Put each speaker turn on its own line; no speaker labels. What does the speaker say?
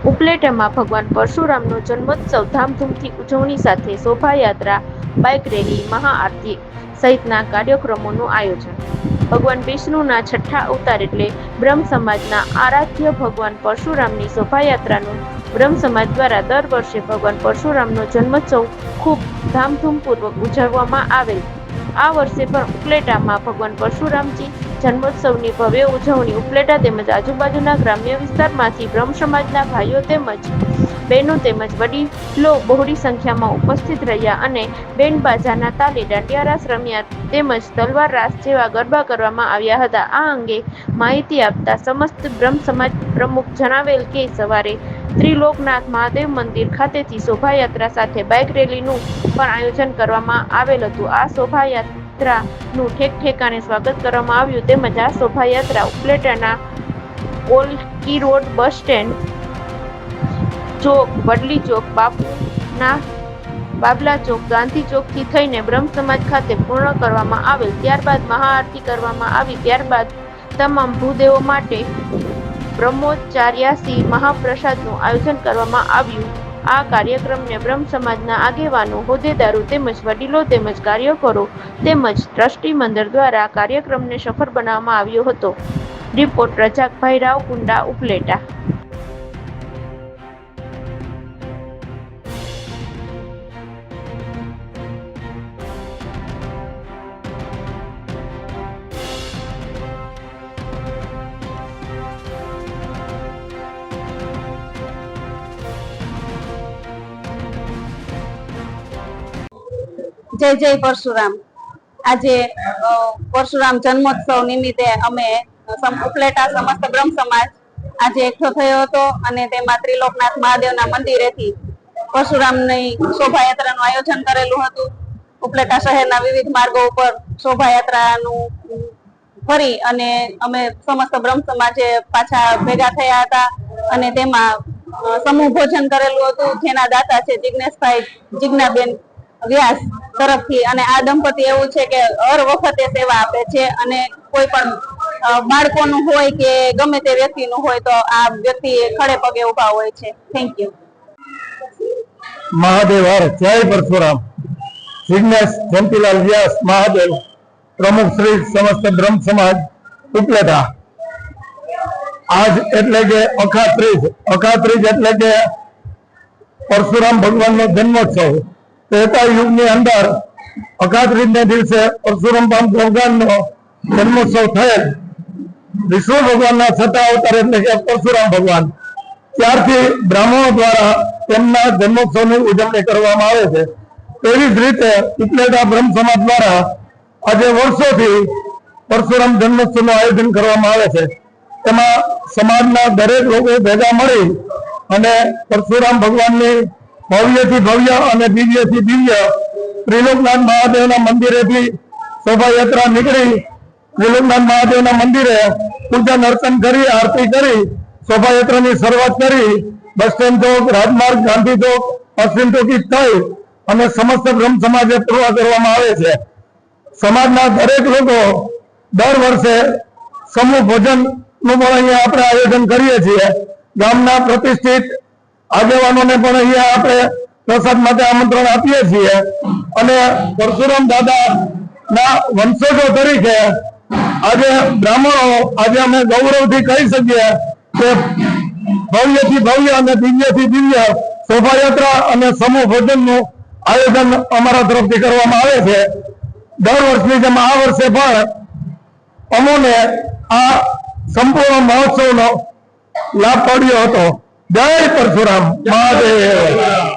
ઉપલેટામાં ભગવાન પરશુરામનો જન્મોત્સવ ધામધૂમથી ઉજવણી સાથે શોભાયાત્રા, બાઇક રેલી, મહાઆરતી સહિતના કાર્યક્રમોનું આયોજન. ભગવાન વિષ્ણુના છઠ્ઠા અવતાર એટલે બ્રહ્મ સમાજના આરાધ્ય ભગવાન પરશુરામની શોભાયાત્રાનું બ્રહ્મ સમાજ દ્વારા દર વર્ષે ભગવાન પરશુરામનો જન્મોત્સવ ખૂબ ધામધૂમપૂર્વક ઉજવવામાં આવેલ. આ વર્ષે પણ ઉપલેટામાં ભગવાન પરશુરામજી જન્મોત્સવની ભવ્ય ઉજવણી ઉપલેટા તેમજ આજુબાજુના ગ્રામ્ય વિસ્તારમાંથી બ્રહ્મ સમાજના ભાઈઓ તેમજ બહેનો તેમજ વડીલો બહોળી સંખ્યામાં ઉપસ્થિત રહ્યા અને બેન્ડ-બાજાના તાલે દાંડિયા રાસ રમ્યા તેમજ તલવાર રાસ જેવા ગરબા કરવામાં આવ્યા હતા. આ અંગે માહિતી આપતા સમસ્ત બ્રહ્મ સમાજ પ્રમુખ જણાવેલ કે સવારે ત્રિલોકનાથ મહાદેવ મંદિર ખાતેથી શોભાયાત્રા સાથે બાઇક રેલીનું પણ આયોજન કરવામાં આવેલ હતું. આ શોભાયાત્રાનું ઠેક ઠેકાણે સ્વાગત કરવામાં આવ્યું તેમજ આ શોભાયાત્રા ઉપલેટાના ઓલકી રોડ, બસ સ્ટેન્ડ ચોક, વડલી ચોક, બાબલા ચોક, ગાંધી ચોકથી થઈને બ્રહ્મ સમાજ ખાતે પૂર્ણ કરવામાં આવેલ. ત્યારબાદ મહાઆરતી કરવામાં આવી. ત્યારબાદ તમામ ભૂદેવો માટે બ્રહ્મોચાર્યાસી મહાપ્રસાદનું આયોજન કરવામાં આવ્યું. આ કાર્યક્રમને બ્રહ્મ સમાજના આગેવાનો, હોદ્દેદારો તેમજ વડીલો તેમજ કાર્યકરો તેમજ ટ્રસ્ટી મંડળ દ્વારા કાર્યક્રમને સફળ બનાવવામાં આવ્યો હતો. રિપોર્ટ રજાકભાઈ રાવકુંડા, ઉપલેટા.
જય જય પરશુરામ. આજે પરશુરામ જન્મોત્સવ નિમિત્તે અમે ઉપલેટા સમસ્ત બ્રહ્મ સમાજ આજે એકઠો થયો હતો અને તેમાં ત્રિલોકનાથ મહાદેવના મંદિરેથી પરશુરામની શોભાયાત્રાનું આયોજન કરેલું હતું. ઉપલેટા શહેરના વિવિધ માર્ગો ઉપર શોભાયાત્રાનું ફરી અને અમે સમસ્ત બ્રહ્મ સમાજે પાછા ભેગા થયા હતા અને તેમાં સમૂહ ભોજન કરેલું હતું, જેના દાતા છે જિજ્ઞાબેન વ્યાસ તરફથી. અને આ દંપતી એવું છે કે હર વખતે સેવા આપે છે અને કોઈ પણ બાળકોનું હોય કે ગમે તે વ્યક્તિનું હોય તો આ વ્યક્તિ ખડે પગે ઉભા હોય છે. Thank you.
મહાદેવ હર. જય પરશુરામ. જિજ્ઞેશ જયંતિલાલ વ્યાસ, મહાદેવ, પ્રમુખ શ્રી સમસ્ત બ્રહ્મ સમાજ ઉપલેટા. આજ એટલે કે અખાત્રીજ એટલે કે પરશુરામ ભગવાનનો જન્મોત્સવ. ત્રેતા યુગની અંદર અખાત્રીજને દિવસે પરશુરામ ભગવાનનો જન્મોત્સવ થયેલ. વિષ્ણુ ભગવાનના છઠ્ઠા અવતાર એટલે કે પરશુરામ ભગવાન. ત્યારથી બ્રાહ્મણો દ્વારા તેમના જન્મોત્સવની ઉજવણી કરવામાં આવે છે. એવી જ રીતે ઉપલેટા બ્રહ્મ સમાજ દ્વારા આજે વર્ષોથી પરશુરામ જન્મોત્સવનું આયોજન કરવામાં આવે છે. તેમાં સમાજના દરેક લોકો ભેગા મળી અને પરશુરામ ભગવાનની ભવ્યથી ભવ્ય અને દિવ્યથી દિવ્ય ત્રિલોકનાથ મહાદેવના મંદિરેથી શોભાયાત્રા નીકળી ત્રિલોકનાથ મહાદેવના મંદિરે પૂજન અર્ચન કરી, આરતી કરી શોભાયાત્રાની શરૂઆત કરી. બસ સ્ટેન્ડ ચોક, રાજમાર્ગ, ગાંધી ચોક, પશ્ચિમ ચોકી થઈ અને સમસ્ત બ્રહ્મ સમાજે પૂર્ણ કરવામાં આવે છે. સમાજના દરેક લોકો દર વર્ષે સમૂહ ભોજનનું પણ અહીંયા આપણે આયોજન કરીએ છીએ. ગામના પ્રતિષ્ઠિત આગેવાનોને પણ અહીંયા આપણે પ્રસાદ માટે આમંત્રણ આપીએ છીએ અને પરશુરામ દાદાના વંશજો તરીકે આજે બ્રાહ્મણો આજે અમે ગૌરવથી કહી શકીએ કે ભવ્યથી ભવ્ય અને દિવ્યથી દિવ્ય શોભાયાત્રા અને સમૂહ ભોજનનું આયોજન અમારા તરફથી કરવામાં આવે છે. દર વર્ષની જેમ આ વર્ષે પણ અમોને આ સંપૂર્ણ મહોત્સવનો લાભ પડ્યો હતો. જય પરશુરામ. મહાદેવ.